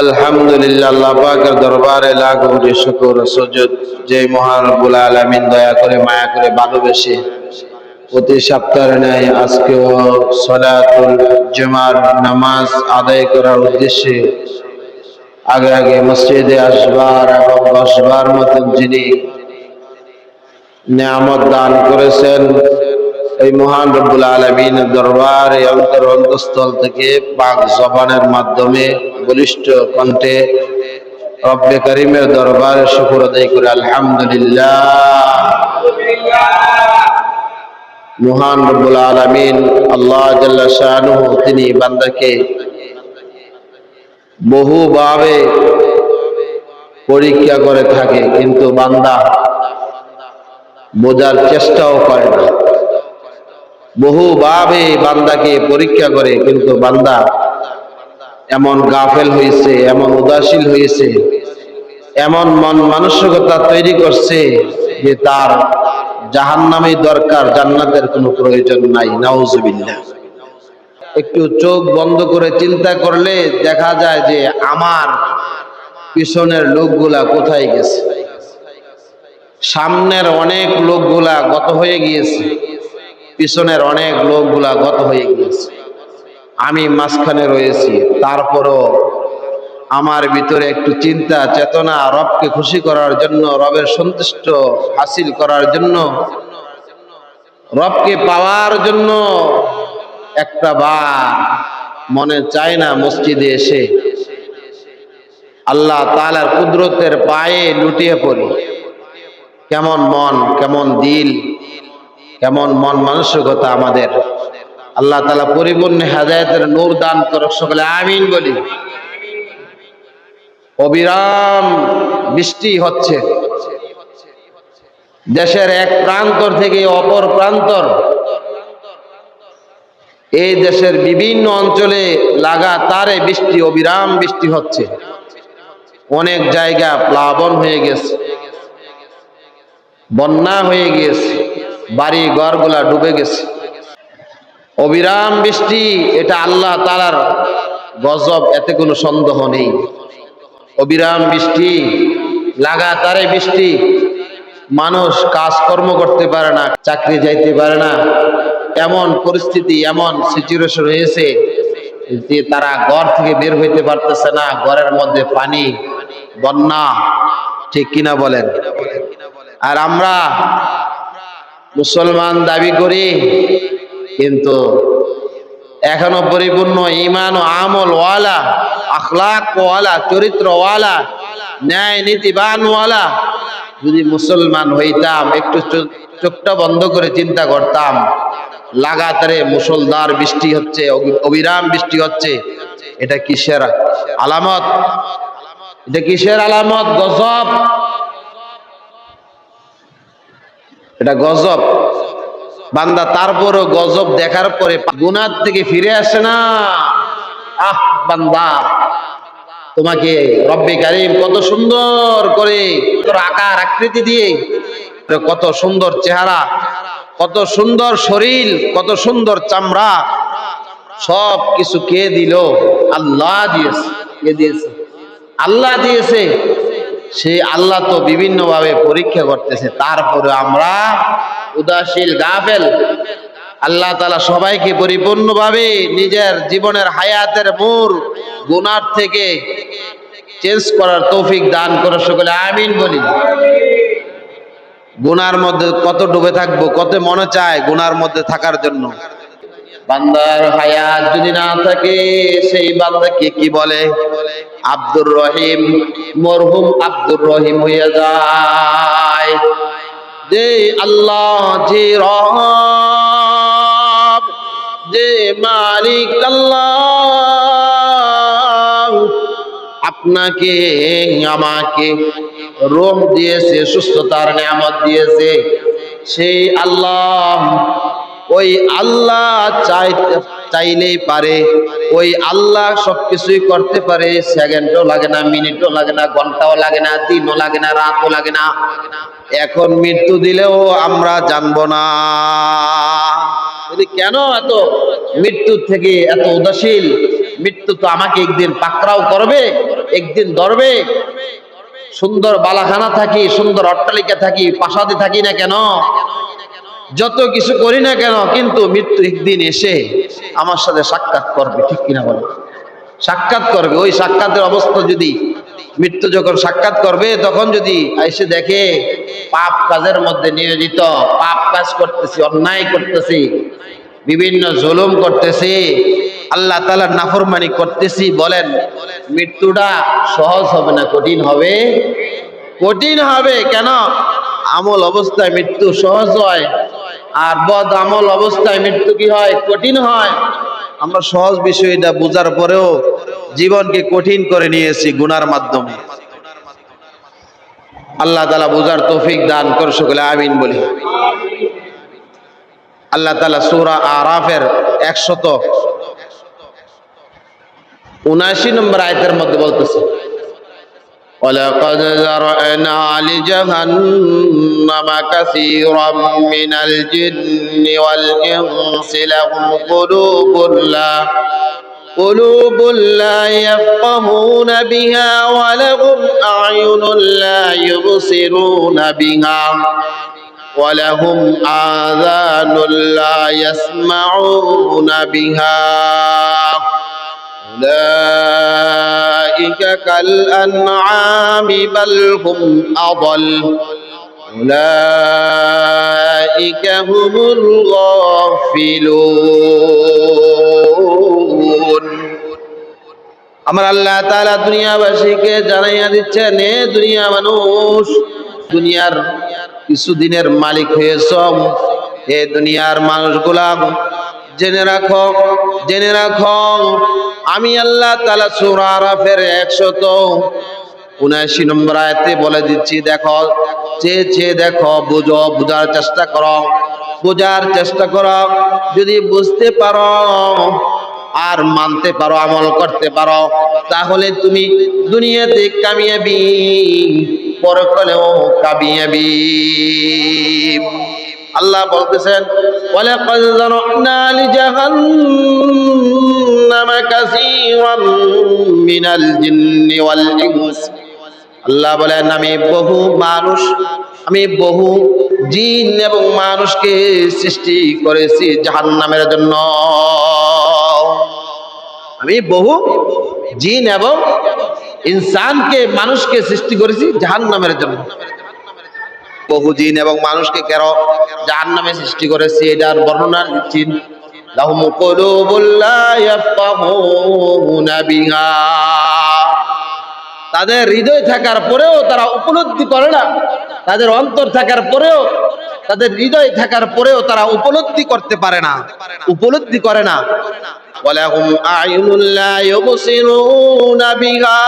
আলহামদুলিল্লাহ, আল্লাহ পাকের দরবারে লাখ কোটি শুকর ও সুজুদ। যে মহান রব্বুল আলামিন দয়া করে মায়া করে ভালোবেসে প্রতি সপ্তাহের ন্যায় আজকেও সালাতুল জুমার নামাজ আদায় করার উদ্দেশ্যে আগে আগে মসজিদে আসবার এবং বসবার মতন যিনি নিয়ামত দান করেছেন, এই মহান রব্বুল আলামিনের দরবারে অন্তরস্থল থেকে পাক জবানের মাধ্যমে বলিষ্ঠ কণ্ঠে রব্বে করিমের দরবারে শুকর আদায় করে আলহামদুলিল্লাহ। মহান রব্বুল আলামিন আল্লাহ জাল্লা শানুহু তিনি বান্দাকে বহুভাবে পরীক্ষা করে থাকে, কিন্তু বান্দা বোঝার চেষ্টাও করে না। বহুভাবে বান্দাকে পরীক্ষা করে, কিন্তু বান্দা এমন গাফেল হয়েছে, এমন উদাসীন হয়েছে, এমন মন মানসিকতা তৈরি করছে যে তার জাহান্নামই দরকার, জান্নাতের কোনো প্রয়োজন নাই। নাউজুবিল্লাহ। একটু চোখ বন্ধ করে চিন্তা করলে দেখা যায় যে আমার পিছনের লোকগুলা কোথায় গেছে। সামনের অনেক লোকগুলা গত হয়ে গিয়েছে, পিছনের অনেক লোকগুলা গত হয়ে গিয়েছে, আমি মাঝখানে রয়েছি। তারপরও আমার ভিতরে একটু চিন্তা চেতনা, রবকে খুশি করার জন্য, রবের সন্তুষ্ট হাসিল করার জন্য, রবকে পাওয়ার জন্য একটা বার মনে চায় না মসজিদে এসে আল্লাহ তাআলার কুদরতের পায়ে লুটিয়ে পড়ি। কেমন মন, কেমন দিল, কেমন মন মানসিকতা আমাদের। আল্লাহ তাআলা পরিপূর্ণ হেদায়েতের নূর দান করুক, সকলে আমিন বলি। অবিরাম বৃষ্টি হচ্ছে, দেশের এক প্রান্তর থেকে অপর প্রান্তর, এই দেশের বিভিন্ন অঞ্চলে লাগাতারে বৃষ্টি, অবিরাম বৃষ্টি হচ্ছে। অনেক জায়গা প্লাবন হয়ে গেছে, বন্যা হয়ে গেছে, বাড়ি ঘরগুলা ডুবে গেছে। অবিরাম বৃষ্টি, এটা আল্লাহ তাআলার গজব, এতে কোনো সন্দেহ নেই। অবিরাম বৃষ্টি, লাগাতারে বৃষ্টি, মানুষ কাজকর্ম করতে পারে না, চাকরি যাইতে পারে না, এমন পরিস্থিতি, এমন সিচুয়েশন হয়েছে যে তারা ঘর থেকে বের হইতে পারতেছে না। ঘরের মধ্যে পানি, বন্যা, ঠিক কিনা বলেন? আর আমরা মুসলমান দাবি করি, কিন্তু এখনো পরিপূর্ণ ঈমান ও আমল ওয়ালা, আখলাক ওয়ালা, চরিত্র ওয়ালা, ন্যায় নীতিবান ওয়ালা যদি মুসলমান হইতাম, একটু চোখটা বন্ধ করে চিন্তা করতাম, লাগাতারে মুষলধার বৃষ্টি হচ্ছে, অবিরাম বৃষ্টি হচ্ছে, এটা কিসের আলামত? এটা কিসের আলামত? গজব। এটা গজব। বান্দা তারপরও গজব দেখার পরে গুনাহ থেকে ফিরে আসে না। আহ বান্দা, তোমাকে রব্বে কারীম কত সুন্দর করে আকার আকৃতি দিয়ে, কত সুন্দর চেহারা, কত সুন্দর শরীর, কত সুন্দর চামড়া, সব কিছু কে দিল? আল্লাহ দিয়েছে। কে দিয়েছে? আল্লাহ দিয়েছে। সেই আল্লাহ তো বিভিন্ন ভাবে পরীক্ষা করতেছে, তারপরে আমরা উদাসীন, গাফেল। আল্লাহ তাআলা সবাইকে পরিপূর্ণভাবে নিজের জীবনের হায়াতের মূল গুনাহ থেকে চেঞ্জ করার তৌফিক দান করে, সকলে আমিন বলি। গুনার মধ্যে কত ডুবে থাকবো, কত মনে চায় গুনার মধ্যে থাকার জন্য। বান্দার হায়াত যদি না থাকে, সেই বান্দাকে কি বলে? আব্দুর রহিম, মরহুম আব্দুর রহিম হইয়া যায়। যে আল্লাহ, যে রব, যে মালিক আল্লাহ আপনাকে আমাকে রূহ দিয়েছে, সুস্থতার নিয়ামত দিয়েছে, সেই আল্লাহ, ওই আল্লাহ চাইলেই পারে, ওই আল্লাহ সবকিছুই করতে পারে। সেকেন্ডও লাগে না, মিনিটও লাগে না, ঘন্টাও লাগে না, দিনও লাগে না, রাতও লাগে না। এখন মৃত্যু দিলেও আমরা জানবো না। কেন এত মৃত্যুর থেকে এত উদাসীন? মৃত্যু তো আমাকে একদিন পাকড়াও করবে, একদিন ধরবে। সুন্দর বালাখানা থাকি, সুন্দর অট্টালিকা থাকি, প্রাসাদে থাকি না কেন, যত কিছু করি না কেন, কিন্তু মৃত্যু একদিন এসে আমার সাথে সাক্ষাৎ করবে, ঠিক কিনা বলো? সাক্ষাৎ করবে। ওই সাক্ষাতের অবস্থা যদি, মৃত্যু যখন সাক্ষাৎ করবে তখন যদি এসে দেখে পাপ কাজের মধ্যে নিয়োজিত, পাপ কাজ করতেছি, অন্যায় করতেছি, বিভিন্ন জুলুম করতেছি, আল্লাহ তাআলার নাফরমানি করতেছি, বলেন মৃত্যুটা সহজ হবে না কঠিন হবে? কঠিন হবে। কেন? আমল অবস্থায় মৃত্যু সহজ হয়, আর বদ আমল অবস্থায় মৃত্যু কি হয়? কঠিন হয়। আমরা সহজ বিষয়টা বোঝার পরেও জীবনকে কঠিন করে নিয়েছি গুনার মাধ্যমে। আল্লাহ তাআলা বোঝার তৌফিক দান করে, সকলে আমিন বলি। আল্লাহ তাআলা সূরা আরাফের 179 নম্বর আয়াতের মধ্যে বলতেছে, وَلَقَدْ ذَرَأْنَا لِجَهَنَّمَ كَثِيرًا مِنَ الْجِنِّ وَالْإِنسِ لَهُمْ قُلُوبٌ لَّا يَفْقَهُونَ بِهَا وَلَهُمْ أَعْيُنٌ لَّا يُبْصِرُونَ بِهَا وَلَهُمْ آذَانٌ لَّا يَسْمَعُونَ بِهَا أولئك كالأنعام بل هم أضل أولئك هم الغافلون। আমার আল্লাহ তাআলা দুনিয়াবাসীকে জানাইয়া দিচ্ছেন, এ দুনিয়া মানুষ, দুনিয়ার কিছুদিনের মালিক হয়েছ, এ দুনিয়ার মানুষগুলা জেনে রাখো, জেনে রাখো, আমি আল্লাহ তাআলা সূরা আরাফের 179 নম্বর আয়াতে বলে দিচ্ছি, দেখো, চেয়ে দেখো, বুঝো, বুঝার চেষ্টা করো, বোঝার চেষ্টা করো। যদি বুঝতে পারো আর মানতে পারো, আমল করতে পারো, তাহলে তুমি দুনিয়াতে কামিয়াবি, পরকালেও কামিয়াবি। আল্লাহ বলতেছেন, ওয়ালাকাদ যারানা লিজাহান্নামা কাসীরাম মিনাল জিন্নি ওয়াল ইনস। আল্লাহ বলেন, আমি বহু জিন এবং মানুষকে সৃষ্টি করেছি জাহান্নামের জন্য। আমি বহু জিন এবং ইনসানকে, মানুষকে সৃষ্টি করেছি জাহান্নামের জন্য। বহু জিন এবং মানুষকে কেন জাহান্নামে সৃষ্টি করেছি এটার বর্ণনা দিচ্ছি। লাহুম কুলুবুল লা ইয়াফকাহুনা বিহা, তাদের হৃদয় থাকার পরেও তারা উপলব্ধি করে না, তাদের অন্তর থাকার পরেও, তাদের হৃদয় থাকার পরেও তারা উপলব্ধি করতে পারে না, উপলব্ধি করে না। ওয়ালাহুম আ'য়ুনুন লা ইউবসিরুনা বিহা,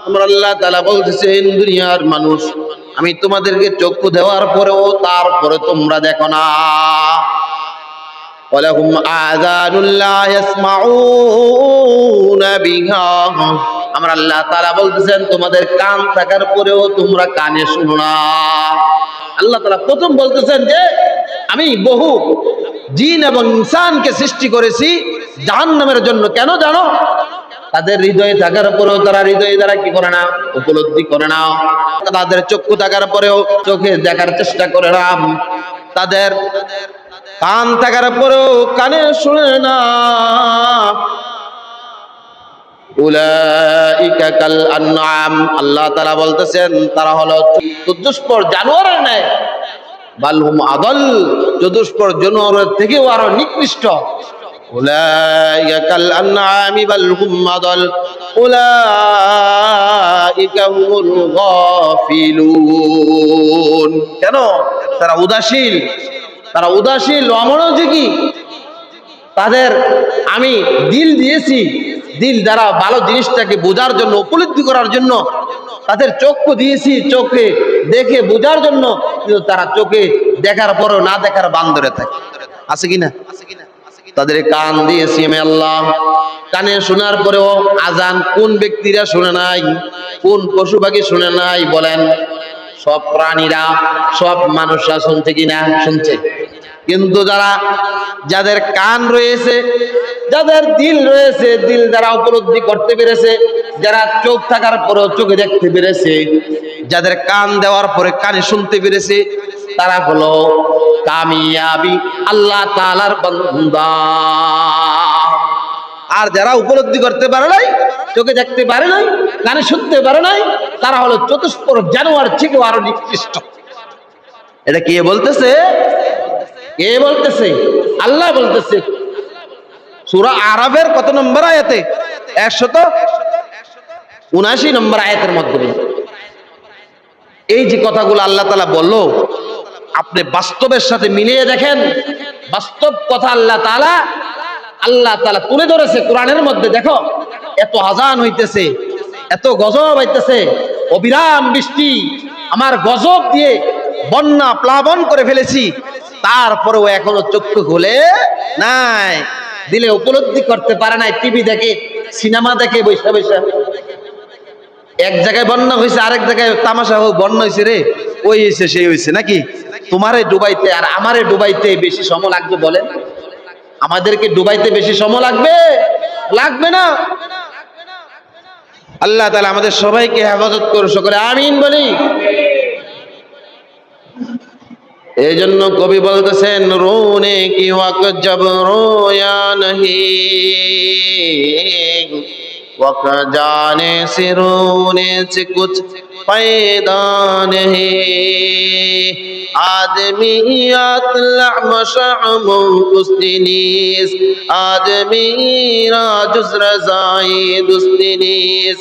আমরা আল্লাহ তাআলা বলতেছেন, দুনিয়ার মানুষ, আমি তোমাদেরকে চক্ষু দেওয়ার পরেও তারপরে তোমরা দেখো না। ওয়ালাহুম আযানুন লা ইয়াসমাউনা বিহা, আমরা আল্লাহ তাআলা বলতেছেন, তোমাদের কান থাকার পরেও তোমরা কানে শুনো না। আল্লাহ তাআলা প্রথম বলতেছেন যে আমি বহু জিন এবং ইনসানকে সৃষ্টি করেছি জাহান্নামের জন্য। কেন জানো? তাদের হৃদয়ে থাকার পরেও তারা হৃদয়ে দ্বারা কি করে না? উপলব্ধি করে না। তাদের চক্ষু থাকার পরেও চোখে দেখার চেষ্টা করে না। তাদের কান থাকার পরেও কানে শুনে না। উলাইকা কাল আনআম, আল্লাহ তাআলা বলতেছেন তারা হলো চতুষ্পদ জানোয়ারের ন্যায়। বাল হুম আদল, চতুষ্পদ জানোয়ারের থেকেও আরো নিকৃষ্ট। উলাইকা কাল আনআমি বাল হুম আদল উলাইকা হুমুল গাফিলুন। কেন? তারা উদাসীন, তারা উদাসীন, অমনোযোগী। তাদের আমি দিল দিয়েছি, দিল দ্বারা ভালো জিনিসটাকে বোঝার জন্য, উপলব্ধি করার জন্য। তাদের চক্ষু দিয়েছি, চোখে দেখে বোঝার জন্য, কিন্তু তারা চোখে দেখার পরেও না দেখার বান্দরে থাকে। আছে কিনা? তাদের কান দিয়েছি আমি আল্লাহ, কানে শোনার পরেও আজান কোন ব্যক্তিরা শুনে নাই, কোন পশু পাখি শুনে নাই? বলেন, সব প্রাণীরা, সব মানুষরা শুনছে কিনা? শুনছে। কিন্তু যাদের কান রয়েছে, যাদের দিল রয়েছে, দিল যারা উপলব্ধি করতে পেরেছে, যারা চোখ থাকার পরেও চোখে দেখতে পেরেছে, যাদের কান দেওয়ার পরে কানে শুনতে পেরেছে, তারা হলো কামিয়াবি আল্লাহ তাআলার বান্দা। আর যারা উপলব্ধি করতে পারে নাই, চোখে দেখতে পারে নাই, কানে শুনতে পারে নাই, তারা হলো চতুষ্পদ জানোয়ার থেকে আরো নিকৃষ্ট। এটা কে বলতেছে? কে বলতেছে? আল্লাহ বলতেছে সূরা আরাফের কত নম্বর আয়াতে? 179 নম্বর আয়াতের মধ্যে এই যে কথাগুলো আল্লাহ তাআলা বললো, আপনি বাস্তবের সাথে মিলিয়ে দেখেন। বাস্তব কথা আল্লাহ তাআলা তুলে ধরেছে কোরআনের মধ্যে। দেখো, এত আযান হইতেছে, এত গজব হইতেছে, অবিরাম বৃষ্টি, আমার গজব দিয়ে বন্যা প্লাবন করে ফেলেছি, তারপরেও এখনো চক্ষু খুলে নাই, দিলে উপলব্ধি করতে পারে নাই। টিভি দেখে, সিনেমা দেখে, বৈশা বৈশা এক জায়গায় বন্যা হয়েছে, আরেক জায়গায় তামাশা হোক, বন্যা হয়েছে রে, ওই হয়েছে সেই হয়েছে নাকি? তোমারে ডুবাইতে আর আমারে ডুবাইতে বেশি সময় লাগবে বলেন? আমাদেরকে ডুবাইতে বেশি সময় লাগবে না। আল্লাহ তাআলা আমাদের সবাইকে হেফাজত করুন, সকলে আমিন বলি। এই জন্য কবি বলতেছেন, রোনে কি ওয়াক জব রোয়া নহি, ওয়াক জানে সে রোনে সে কুছ ফায়দা নহি, आदमियत लहमशअमो दुस्तिनीस, आदमीरा जुज़रज़ाई दुस्तिनीस,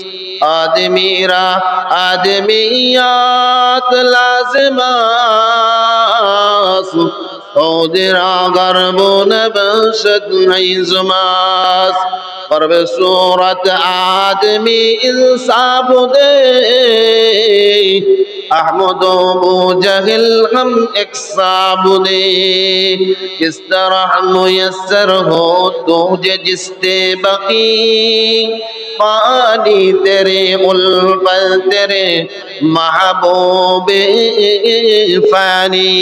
आदमियत लाज़िमास, ओदिरा गरबो नबशत नैज़ुमास, पर बे सूरत आदमी इंसाब दे, अहमदो बुजहिल हम एक साबुने, किस तरह मुयस्सर हो तुझे जिस्ते बकी, पानी तेरे उल्फत तेरे महबूबे फानी।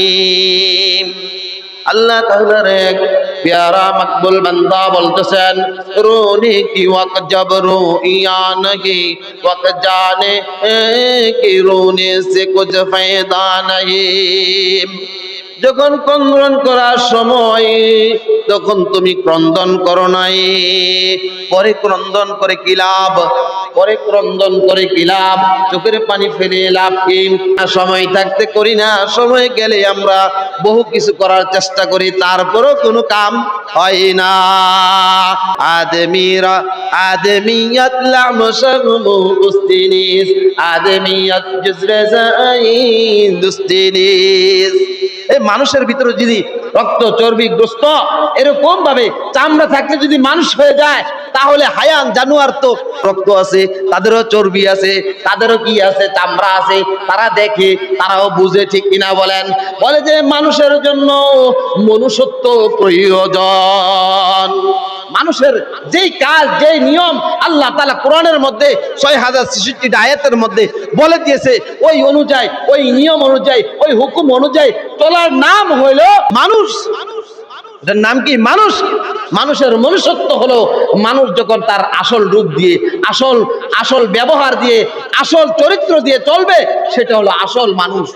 আল্লাহ তাআলার এক প্যারা মকবুল বান্দা বলতেছেন, রোনে কি ওয়াক জব রোইয়া নহি, ওয়াক জানে কি রোনে সে কুছ ফায়দা নহি। যখন ক্রন্দন করার সময়, তখন তুমি ক্রন্দন করো নাই, পরে ক্রন্দন করে কি লাভ? পরে ক্রন্দন করে কি লাভ? চোখের পানি ফেলে লাভ কি? সময় থাকতে করি না, সময় গেলে আমরা বহু কিছু করার চেষ্টা করি, তারপরও কোনো কাম হয় না। আদমিয়ত লামশরমু দুস্তিনিস, আদমিয়ত জুজরাজাই দুস্তিনিস। এই মানুষের ভিতরে যদি রক্ত চর্বিগ্রস্ত এরকম ভাবে চামড়া থাকলে যদি মানুষ হয়ে যায়, তাহলে হায়ান জানোয়ার তো রক্ত আছে, তাদেরও চর্বি আছে, তাদেরও কি আছে? চামড়া আছে। তারা দেখে, তারাও বুঝে, ঠিক কিনা বলেন? বলে যে মানুষের জন্য মনুষ্যত্ব প্রয়োজন। মানুষের যেই কাজ, যেই নিয়ম আল্লাহ তাআলা কোরআনের মধ্যে 6066 আয়াতের মধ্যে বলে দিয়েছে, ওই অনুযায়ী, ওই নিয়ম অনুযায়ী, ওই হুকুম অনুযায়ী চলার নাম হইল মানুষ। এটার নাম কি? মানুষ। মানুষের মনুষ্যত্ব হলো মানুষ যখন তার আসল রূপ দিয়ে, আসল ব্যবহার দিয়ে, আসল চরিত্র দিয়ে চলবে, সেটা হলো আসল মানুষ।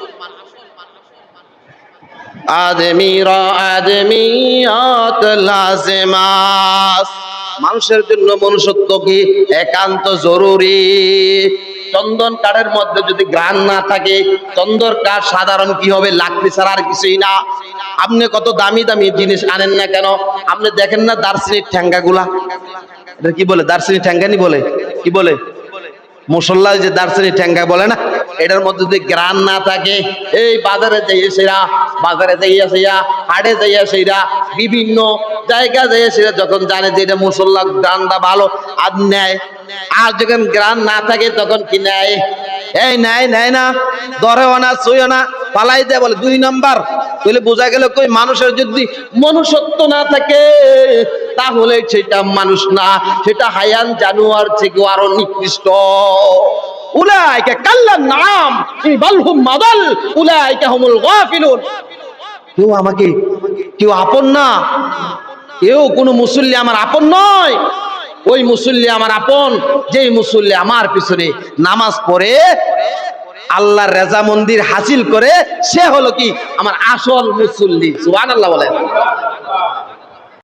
আদমিয়াত লাজিমাস, মানুষের জন্য মনুষ্যত্ব কি একান্ত জরুরি। চন্দন কাঠের মধ্যে যদি ঘ্রাণ না থাকে, চন্দন কাঠ সাধারণ কি হবে? লাকড়ি ছাড়া আর কিছুই না। আপনি কত দামি দামি জিনিস আনেন না কেন, আপনি দেখেন না দারচিনির ঠ্যাঙ্গা গুলা? এটা কি বলে? দারচিনি ঠ্যাঙ্গানি বলে? কি বলে? মুসল্লা যে দারচিনি ঠ্যাঙ্গা বলে না, এটার মধ্যে যদি গ্রান না থাকে, এই বাজারে যাইয়ে সেরা, বাজারে যাইয়া সেরা, হাটে যাইয়া সেরা, বিভিন্ন জায়গা যাইয়া সেরা, যখন জানে যে এটা মুসল্লা গ্রানটা ভালো আর নেয়। আর যখন গ্রান না থাকে তখন কি নেয়? এই নেয় না, ধরেও না, ছুঁয়ও না, পালাই দেয়, বলে 2 নম্বর। তাহলে বোঝা গেল কই মানুষের যদি মনুষ্যত্ব না থাকে, তাহলে সেটা মানুষ না, সেটা হায়ান জানোয়ার থেকে আরো নিকৃষ্ট। উলাইকা কাল্লান নাম বাল হুম মাদাল উলাইকা হুমুল গাফিলুন। কেউ আমাকে কেউ আপন না, এও কোনো মুসল্লি আমার আপন নয়। ওই মুসল্লি আমার আপন যেই মুসল্লি আমার পিছনে নামাজ পড়ে আল্লাহর রেজা মন্দির হাসিল করে, সে হলো কি আমার আসল মুসল্লি। সুবহানাল্লাহ বলেন।